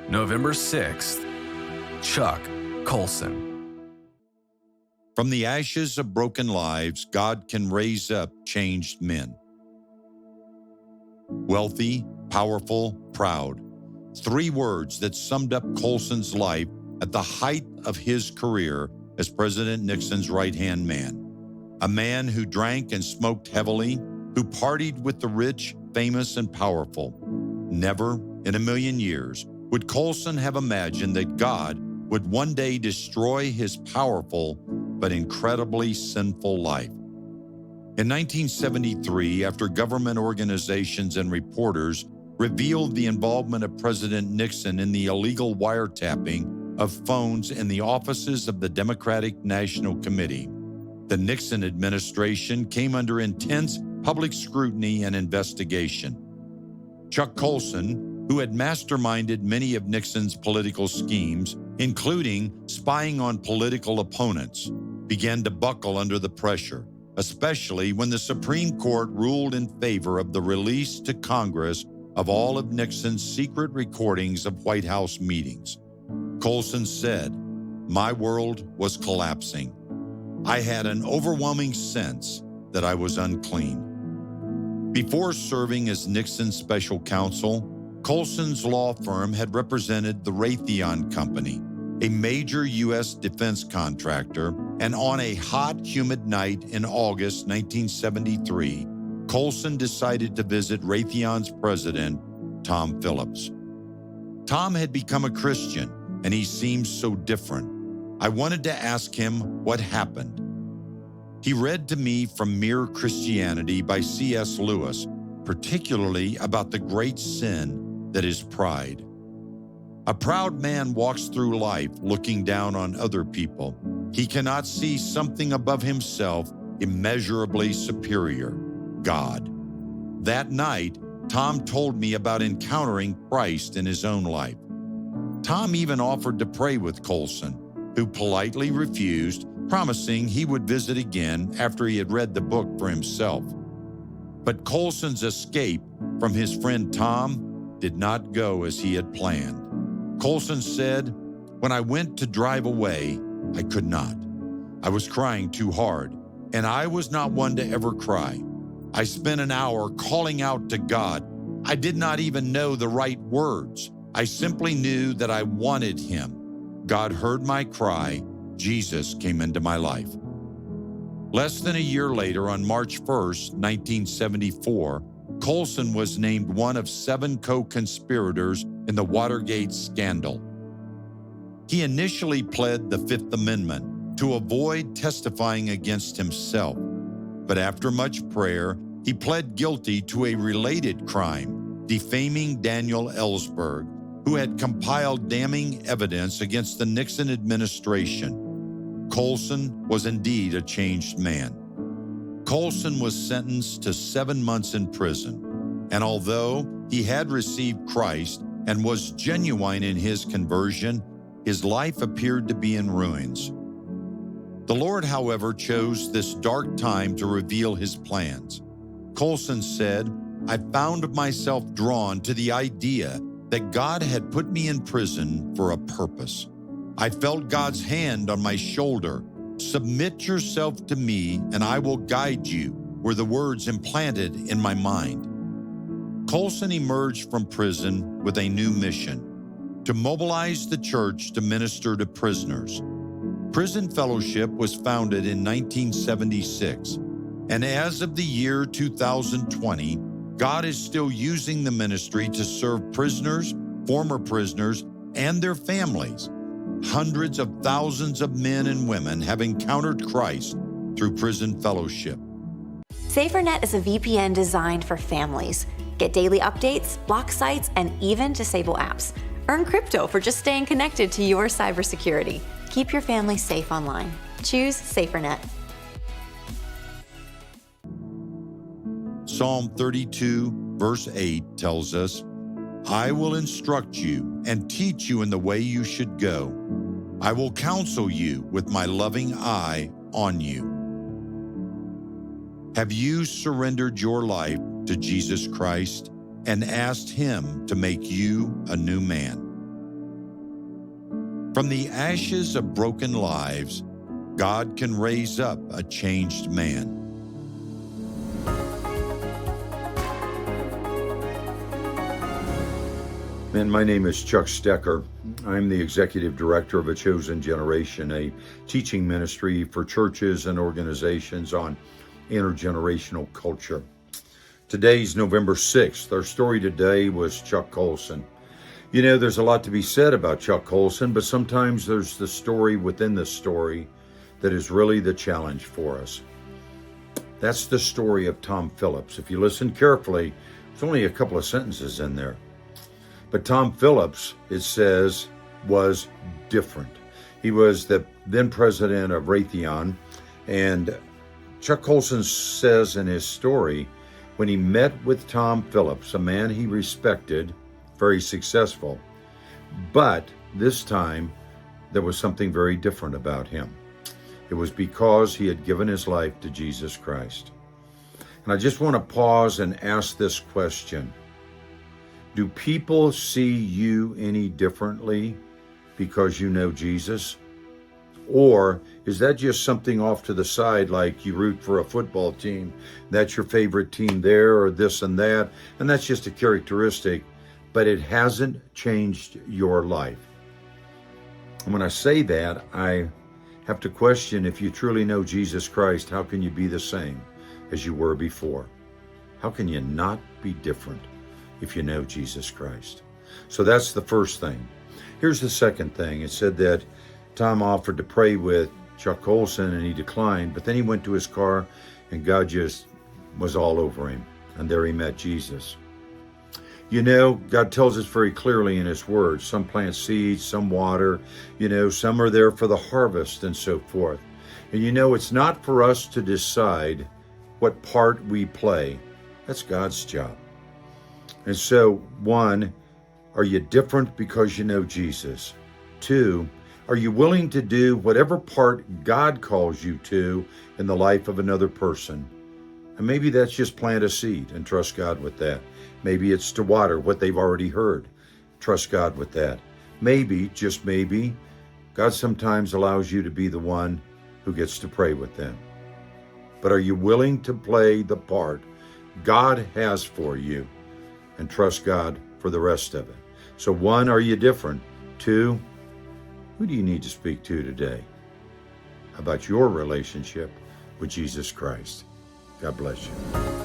November 6th, Chuck Colson. From the ashes of broken lives, God can raise up changed men. Wealthy, powerful, proud. 3 words that summed up Colson's life at the height of his career as President Nixon's right-hand man. A man who drank and smoked heavily, who partied with the rich, famous, and powerful. Never in a million years would Colson have imagined that God would one day destroy his powerful but incredibly sinful life. In 1973, after government organizations and reporters revealed the involvement of President Nixon in the illegal wiretapping of phones in the offices of the Democratic National Committee, the Nixon administration came under intense public scrutiny and investigation. Chuck Colson, who had masterminded many of Nixon's political schemes, including spying on political opponents, began to buckle under the pressure, especially when the Supreme Court ruled in favor of the release to Congress of all of Nixon's secret recordings of White House meetings. Colson said, "My world was collapsing. I had an overwhelming sense that I was unclean." Before serving as Nixon's special counsel, Colson's law firm had represented the Raytheon Company, a major U.S. defense contractor, and on a hot, humid night in August 1973, Colson decided to visit Raytheon's president, Tom Phillips. Tom had become a Christian, and he seemed so different. I wanted to ask him what happened. He read to me from Mere Christianity by C.S. Lewis, particularly about the great sin that is pride. A proud man walks through life looking down on other people. He cannot see something above himself immeasurably superior, God. That night, Tom told me about encountering Christ in his own life. Tom even offered to pray with Colson, who politely refused, promising he would visit again after he had read the book for himself. But Colson's escape from his friend Tom did not go as he had planned. Colson said, "When I went to drive away, I could not. I was crying too hard, and I was not one to ever cry. I spent an hour calling out to God. I did not even know the right words. I simply knew that I wanted him. God heard my cry. Jesus came into my life." Less than a year later, on March 1st, 1974, Colson was named one of 7 co-conspirators in the Watergate scandal. He initially pled the Fifth Amendment to avoid testifying against himself, but after much prayer, he pled guilty to a related crime, defaming Daniel Ellsberg, who had compiled damning evidence against the Nixon administration. Colson was indeed a changed man. Colson was sentenced to 7 months in prison, and although he had received Christ and was genuine in his conversion, his life appeared to be in ruins. The Lord, however, chose this dark time to reveal his plans. Colson said, "I found myself drawn to the idea that God had put me in prison for a purpose. I felt God's hand on my shoulder. 'Submit yourself to me, and I will guide you,' were the words implanted in my mind." Colson emerged from prison with a new mission: to mobilize the church to minister to prisoners. Prison Fellowship was founded in 1976, and as of the year 2020, God is still using the ministry to serve prisoners, former prisoners, and their families. Hundreds of thousands of men and women have encountered Christ through Prison Fellowship. SaferNet is a VPN designed for families. Get daily updates, block sites, and even disable apps. Earn crypto for just staying connected to your cybersecurity. Keep your family safe online. Choose SaferNet. Psalm 32, verse 8 tells us, "I will instruct you and teach you in the way you should go. I will counsel you with my loving eye on you." Have you surrendered your life to Jesus Christ? and asked Him to make you a new man. From the ashes of broken lives, God can raise up a changed man. And my name is Chuck Stecker. I'm the executive director of A Chosen Generation, a teaching ministry for churches and organizations on intergenerational culture. Today's November 6th. Our story today was Chuck Colson. You know, there's a lot to be said about Chuck Colson, but sometimes there's the story within the story that is really the challenge for us. That's the story of Tom Phillips. If you listen carefully, there's only a couple of sentences in there. But Tom Phillips, it says, was different. He was the then president of Raytheon, and Chuck Colson says in his story, when he met with Tom Phillips, a man he respected, very successful, but this time there was something very different about him. It was because he had given his life to Jesus Christ. And I just want to pause and ask this question. Do people see you any differently because you know Jesus? Or is that just something off to the side, like you root for a football team, that's your favorite team there, or this and that, and that's just a characteristic, but it hasn't changed your life? And when I say that, I have to question, if you truly know Jesus Christ, how can you be the same as you were before? How can you not be different if you know Jesus Christ? So that's the first thing. Here's the second thing. It said that Tom offered to pray with Chuck Colson and he declined, but then he went to his car and God just was all over him. And there he met Jesus. You know, God tells us very clearly in His Word, some plant seeds, some water, some are there for the harvest and so forth. And it's not for us to decide what part we play. That's God's job. And so, 1, are you different because you know Jesus? 2, are you willing to do whatever part God calls you to in the life of another person? And maybe that's just plant a seed and trust God with that. Maybe it's to water what they've already heard. Trust God with that. Maybe, just maybe, God sometimes allows you to be the one who gets to pray with them. But are you willing to play the part God has for you and trust God for the rest of it? So 1, are you different? 2, who do you need to speak to today about your relationship with Jesus Christ? God bless you.